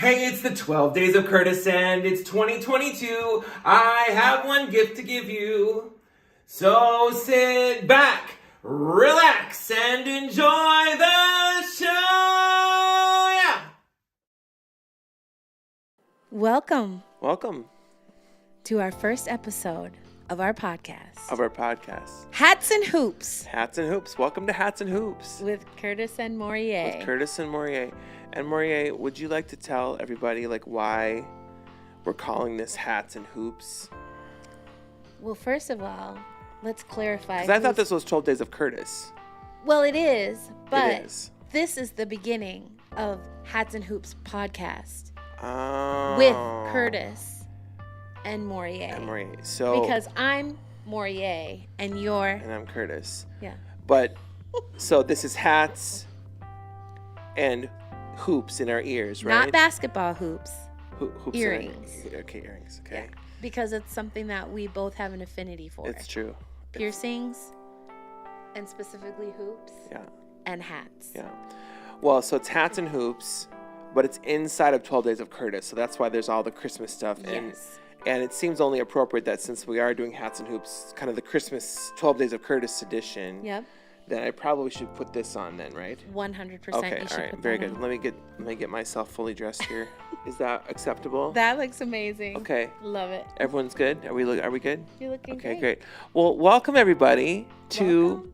Hey, it's the 12 Days of Curtis and it's 2022. I have one gift to give you. So sit back, relax, and enjoy the show. Yeah. Welcome Welcome to our first episode of our podcast. Hats and Hoops. Hats and Hoops. Welcome to Hats and Hoops. With Curtis and Morier. And Morier, would you like to tell everybody why we're calling this Hats and Hoops? Well, first of all, let's clarify. Because I thought this was 12 Days of Curtis. Well, it is, but this is the beginning of Hats and Hoops podcast with Curtis and Morier. So because I'm Morier and I'm Curtis. Yeah. But so this is hats and hoops in our ears, right? Not basketball hoops. Hoops. Earrings. Earrings. Okay. Yeah. Because it's something that we both have an affinity for. It's true. Piercings, and specifically hoops. Yeah. And hats. Yeah. Well, so it's hats and hoops, but it's inside of 12 Days of Curtis, so that's why there's all the Christmas stuff. Yes. And it seems only appropriate that since we are doing hats and hoops, kind of the Christmas 12 Days of Curtis edition. Yep. Then I probably should put this on then, right? 100%. Okay, you should all right, put very that good. on. Let me get myself fully dressed here. Is that acceptable? That looks amazing. Okay. Love it. Everyone's good? Are we good? You're looking Okay, great. great. Well, welcome everybody to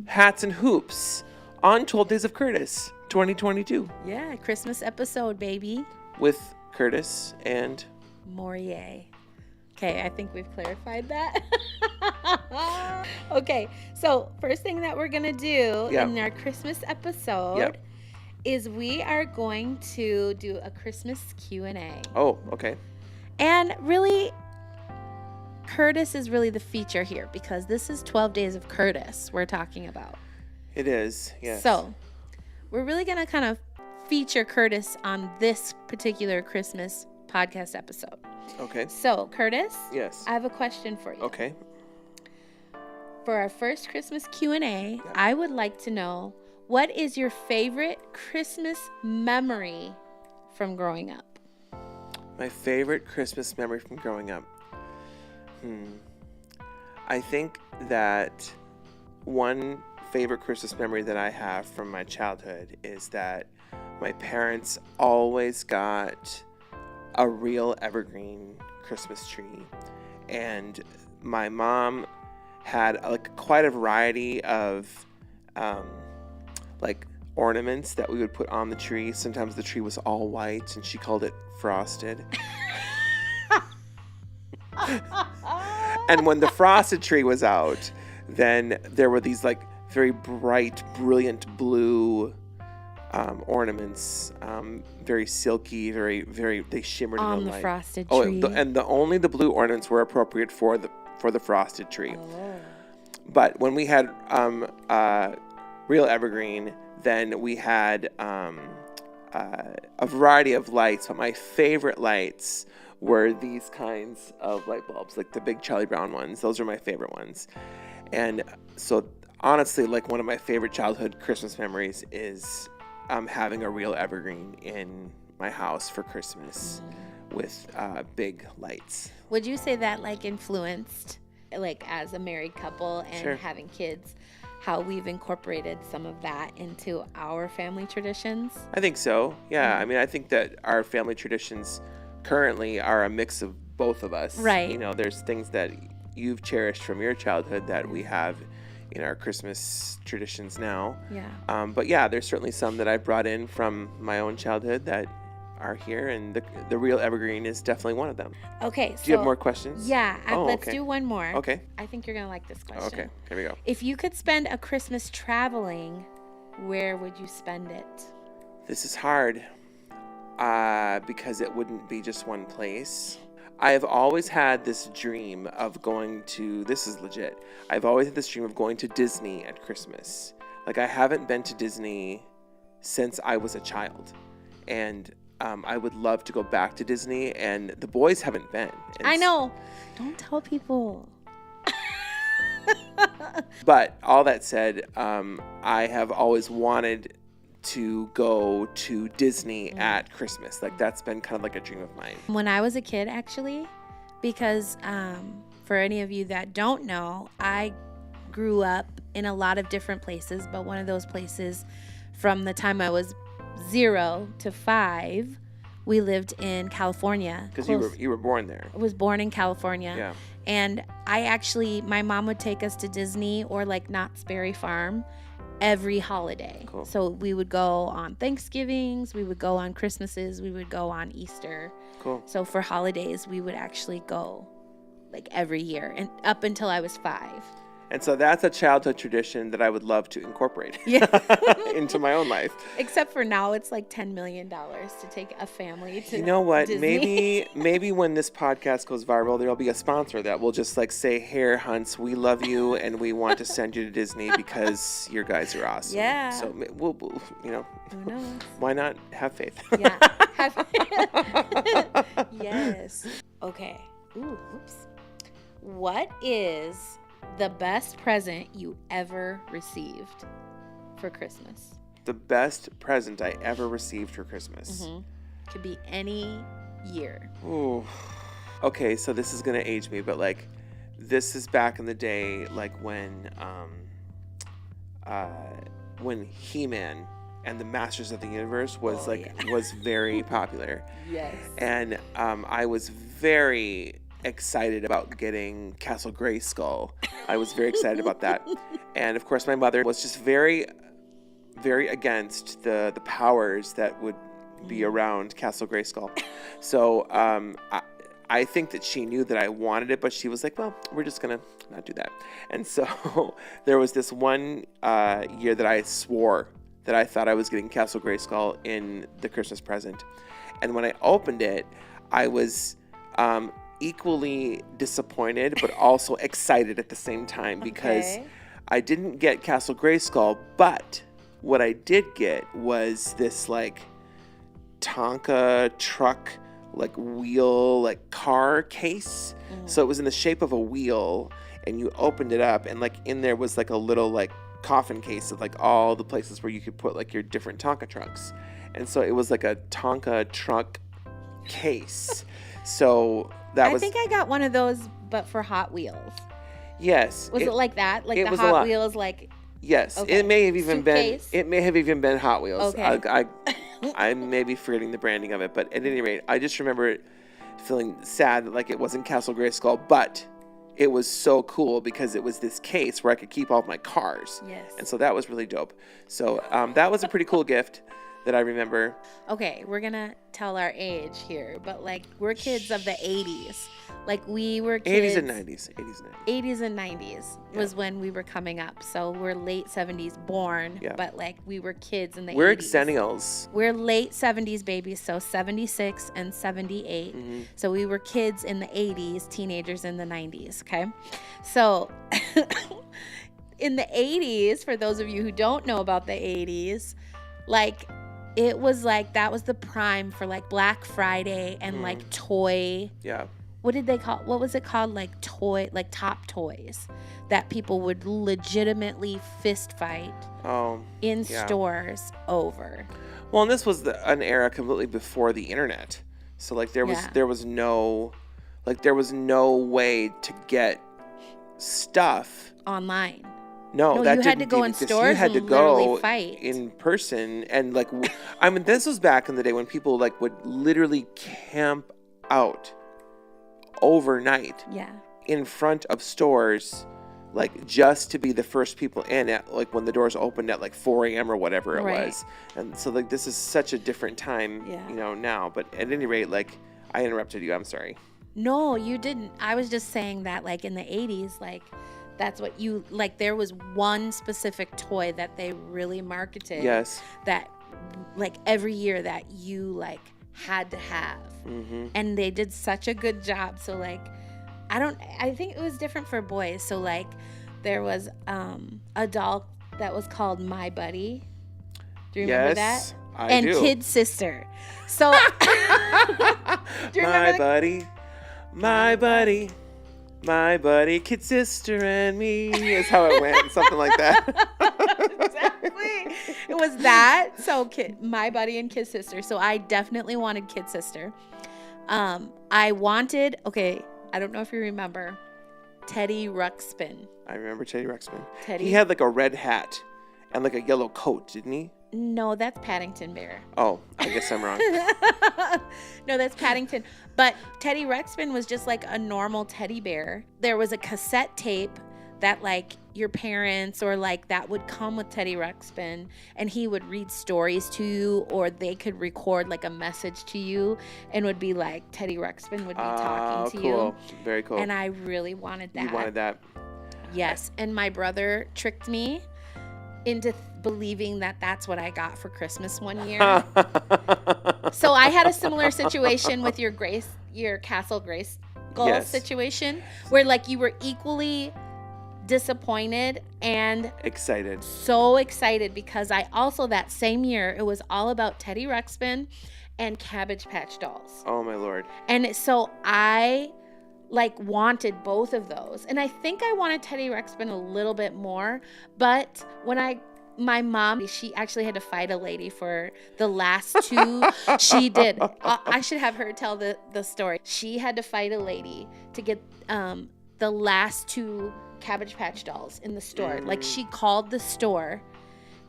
Hats and Hoops on 12 Days of Curtis 2022 Yeah, Christmas episode, baby. with Curtis and Morier. Okay, I think we've clarified that. Okay, so first thing that we're going to do in our Christmas episode is we are going to do a Christmas Q&A. Oh, okay. And really, Curtis is really the feature here because this is 12 Days of Curtis we're talking about. It is, yes. So, we're really going to kind of feature Curtis on this particular Christmas podcast episode. Okay. So, Curtis? Yes. I have a question for you. Okay. For our first Christmas Q&A, I would like to know, what is your favorite Christmas memory from growing up? My favorite Christmas memory from growing up. I think that one favorite Christmas memory that I have from my childhood is that my parents always got a real evergreen Christmas tree, and my mom had quite a variety of ornaments that we would put on the tree. Sometimes the tree was all white and she called it frosted. And when the frosted tree was out, then there were these very bright, brilliant blue ornaments, very silky, very they shimmered on in the light. frosted tree. Only the blue ornaments were appropriate for the frosted tree. But when we had real evergreen, then we had a variety of lights. But my favorite lights were these kinds of light bulbs, like the big Charlie Brown ones. Those are my favorite ones. And so honestly, one of my favorite childhood Christmas memories is having a real evergreen in my house for Christmas with big lights. Would you say that influenced, as a married couple and having kids, how we've incorporated some of that into our family traditions? I think so. Yeah. I mean, I think that our family traditions currently are a mix of both of us. Right. There's things that you've cherished from your childhood that we have in our Christmas traditions now. Yeah. But yeah, there's certainly some that I brought in from my own childhood that are here, and the real evergreen is definitely one of them. Okay. Do you have more questions? Yeah. Let's do one more. Okay. I think you're going to like this question. Okay. Here we go. If you could spend a Christmas traveling, where would you spend it? This is hard because it wouldn't be just one place. I have always had this dream of going to, this is legit, I've always had this dream of going to Disney at Christmas. I haven't been to Disney since I was a child. And I would love to go back to Disney, and the boys haven't been. I know. Don't tell people. But all that said, I have always wanted to go to Disney at Christmas. Like, that's been kind of like a dream of mine. When I was a kid, actually, because for any of you that don't know, I grew up in a lot of different places, but one of those places from the time I was 0 to 5, we lived in California. Because you were born there. I was born in California. Yeah. And my mom would take us to Disney or like Knott's Berry Farm every holiday. Cool. So we would go on Thanksgivings, we would go on Christmases, we would go on Easter. Cool. So for holidays, we would actually go like every year and up until I was 5. And so that's a childhood tradition that I would love to incorporate into my own life. Except for now, it's like $10 million to take a family to You know what? Disney. Maybe when this podcast goes viral, there'll be a sponsor that will just like say, "Here, Hunts, we love you and we want to send you to Disney because your guys are awesome." Yeah. So we'll Who knows? why not have faith? Yeah. Yes. Okay. Ooh, oops. What is the best present you ever received for Christmas? The best present I ever received for Christmas. Mm-hmm. Could be any year. Ooh. Okay, so this is gonna age me, but like, this is back in the day, like when He-Man and the Masters of the Universe was was very popular. Yes. And I was very excited about getting Castle Grayskull. I was very excited about that. And of course my mother was just very, very against the powers that would be around Castle Grayskull. So I think that she knew that I wanted it, but she was like, well, we're just gonna not do that. And so there was this one year that I swore that I thought I was getting Castle Grayskull in the Christmas present. And when I opened it, I was equally disappointed but also excited at the same time, because I didn't get Castle Grayskull, but what I did get was this like Tonka truck like wheel like car case. So it was in the shape of a wheel, and you opened it up and like in there was like a little like coffin case of like all the places where you could put like your different Tonka trucks. And so it was like a Tonka truck case. So I think I got one of those, but for Hot Wheels. Yes. Was it like that? Like the Hot Wheels, like. Yes. Okay. It may have even Suitcase? been Hot Wheels. Okay. I may be forgetting the branding of it, but at any rate, I just remember feeling sad that like it wasn't Castle Grayskull, but it was so cool because it was this case where I could keep all of my cars. Yes. And so that was really dope. So that was a pretty cool gift that I remember. Okay, we're gonna tell our age here, but like we're kids of the 80s. Like we were kids. 80s and 90s. 80s and 90s was when we were coming up. So we're late 70s born, but like we were kids in the 80s. We're Xennials. We're late 70s babies, so 76 and 78. Mm-hmm. So we were kids in the 80s, teenagers in the 90s, okay? So in the 80s, for those of you who don't know about the 80s, like it was like that was the prime for like Black Friday and like toy. Yeah. What was it called? Like top toys that people would legitimately fist fight in stores over. Well, and this was an era completely before the internet. So like there was no way to get stuff online. No, that you had to go in stores. You had to go fight in person, and like, I mean, this was back in the day when people like would literally camp out overnight, in front of stores, like just to be the first people in at like when the doors opened at like 4 a.m. or whatever it was. And so like this is such a different time, now. But at any rate, like I interrupted you. I'm sorry. No, you didn't. I was just saying that like in the 80s, like. That's what you like. There was one specific toy that they really marketed. Yes. That, like every year that you like had to have, and they did such a good job. So like, I think it was different for boys. So like, there was a doll that was called My Buddy. Do you remember that? I do. Kid Sister. So. Do you remember My buddy. My buddy, kid sister, and me is how it went. Something like that. Exactly. It was that. So My Buddy and Kid Sister. So I definitely wanted Kid Sister. I wanted, okay, I don't know if you remember, Teddy Ruxpin. I remember Teddy Ruxpin. Teddy? He had like a red hat and like a yellow coat, didn't he? No, that's Paddington Bear. Oh, I guess I'm wrong. No, that's Paddington. But Teddy Ruxpin was just like a normal teddy bear. There was a cassette tape that like your parents or like that would come with Teddy Ruxpin, and he would read stories to you, or they could record like a message to you and would be like Teddy Ruxpin would be talking to cool. you. Very cool. And I really wanted that. You wanted that. Yes, and my brother tricked me into believing that that's what I got for Christmas one year. So I had a similar situation with your Castle Grayskull situation, where like you were equally disappointed and excited. So excited, because I also that same year it was all about Teddy Ruxpin and Cabbage Patch Dolls. Oh my Lord. And so I like wanted both of those. And I think I wanted Teddy Ruxpin a little bit more, but when my mom, she actually had to fight a lady for the last two. She did. I should have her tell the story. She had to fight a lady to get the last two Cabbage Patch Dolls in the store. Like, she called the store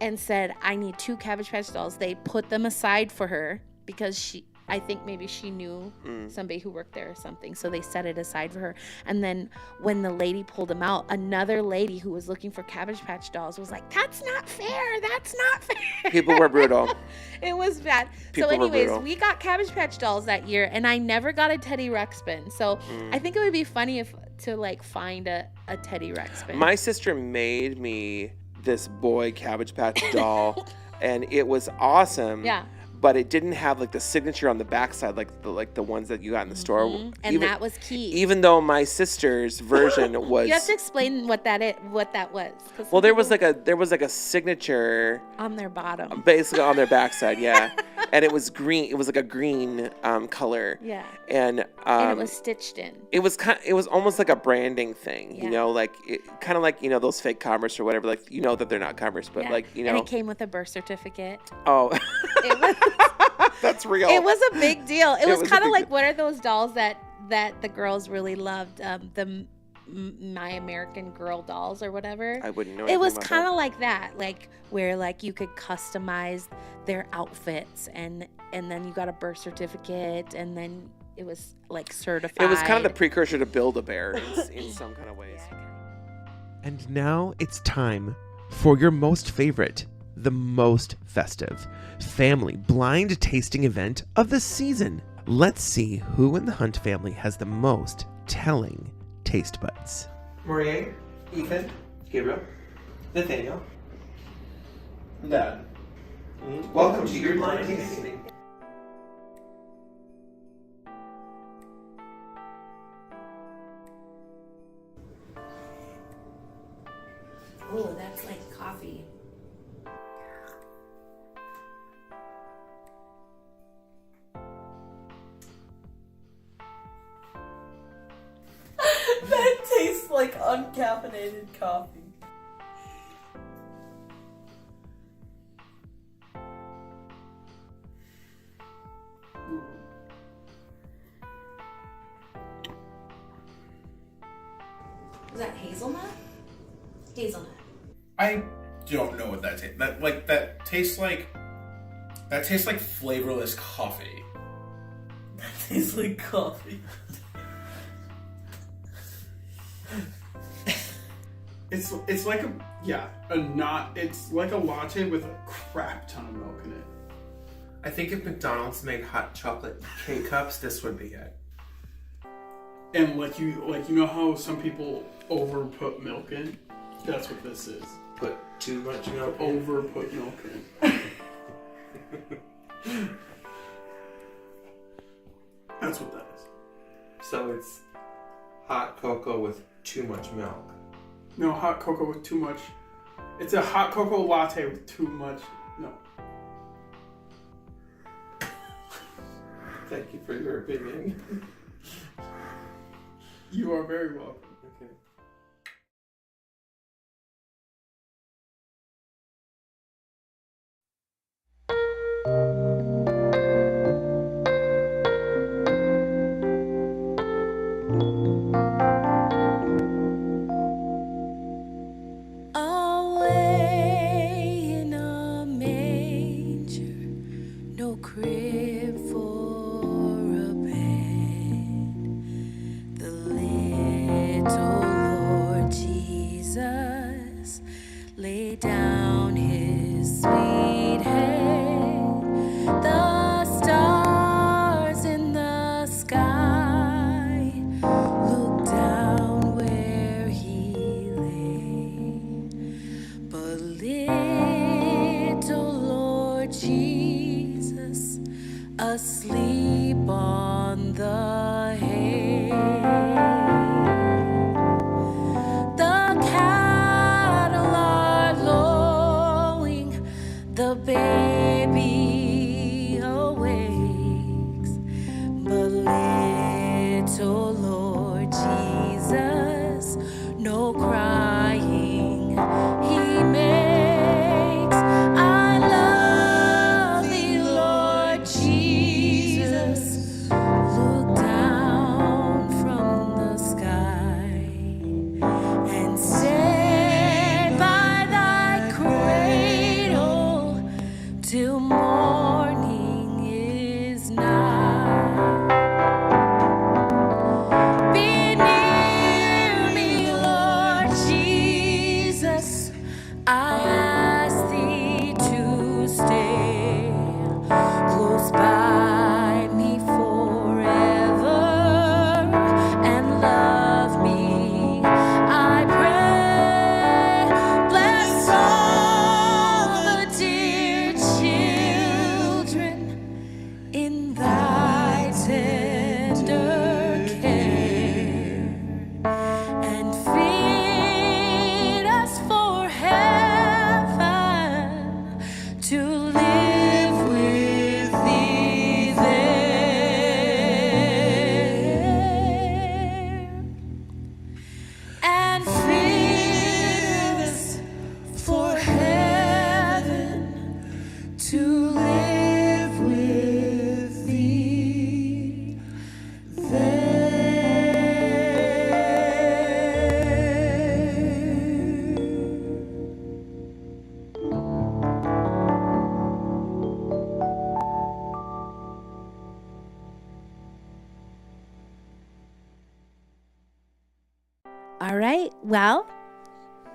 and said, I need 2 Cabbage Patch Dolls. They put them aside for her because I think maybe she knew somebody who worked there or something. So they set it aside for her. And then when the lady pulled them out, another lady who was looking for Cabbage Patch Dolls was like, that's not fair. That's not fair. People were brutal. It was bad. So anyways, we got Cabbage Patch Dolls that year, and I never got a Teddy Ruxpin. So I think it would be funny to like find a Teddy Ruxpin. My sister made me this boy Cabbage Patch doll, and it was awesome. Yeah. But it didn't have like the signature on the backside, like the ones that you got in the store. And that was key. Even though my sister's version was. You have to explain what that was. Well, there was like a signature on their bottom, basically on their backside, yeah. And it was green. It was like a green color. Yeah. And it was stitched in. It was almost like a branding thing, you know, like kind of like, you know, those fake Converse or whatever. Like, you know that they're not Converse, but like, you know. And it came with a birth certificate. Oh. It was. That's real. It was a big deal. It was kind of like, what are those dolls that the girls really loved? The My American Girl dolls or whatever. I wouldn't know. It was kind of like that, like where like you could customize their outfits, and then you got a birth certificate, and then it was like certified. It was kind of the precursor to Build-A-Bear in some kind of ways. And now it's time for your most favorite, the most festive family blind tasting event of the season. Let's see who in the Hunt family has the most telling taste buds. Maria, Ethan, Gabriel, Nathaniel, Dad. Welcome to your blind tasting. Oh, that's like coffee. That tastes like uncaffeinated coffee. Is that hazelnut? Hazelnut. I don't know what that tastes. That tastes like flavorless coffee. That tastes like coffee. It's like it's like a latte with a crap ton of milk in it. I think if McDonald's made hot chocolate K-cups, this would be it. And like you know how some people over put milk in? That's what this is. Put too much milk in. Over put milk in. That's what that is. So it's hot cocoa with too much milk. No, hot cocoa with too much. It's a hot cocoa latte with too much. No. Thank you for your opinion. You are very welcome. lay down his sweet head, the stars in the sky looked down where he lay. But little Lord Jesus, asleep on the hay. The cattle are lowing, the baby awakes, but little Lord Jesus, no crying he makes. I love thee, Lord Jesus. Look down from the sky and stay by thy cradle till morning is nigh. Be near me, Lord Jesus. I ask thee to stay close by me forever and love me, I pray. Bless all the dear children in thy tender care, and feed us for heaven to live with thee there, and feed us for heaven to live with thee there. All right. Well,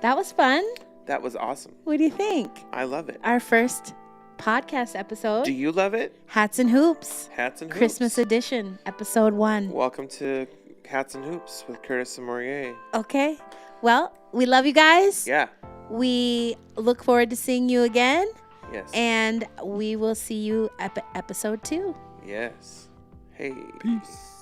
that was fun. That was awesome. What do you think? I love it. Our first podcast episode, Do you love it? Hats and Hoops, Hats and Hoops. Christmas edition, episode 1. Welcome to Hats and Hoops with Curtis and Morier. Okay. Well, we love you guys. Yeah. We look forward to seeing you again, Yes. and we will see you at episode 2. Yes. Hey. Peace.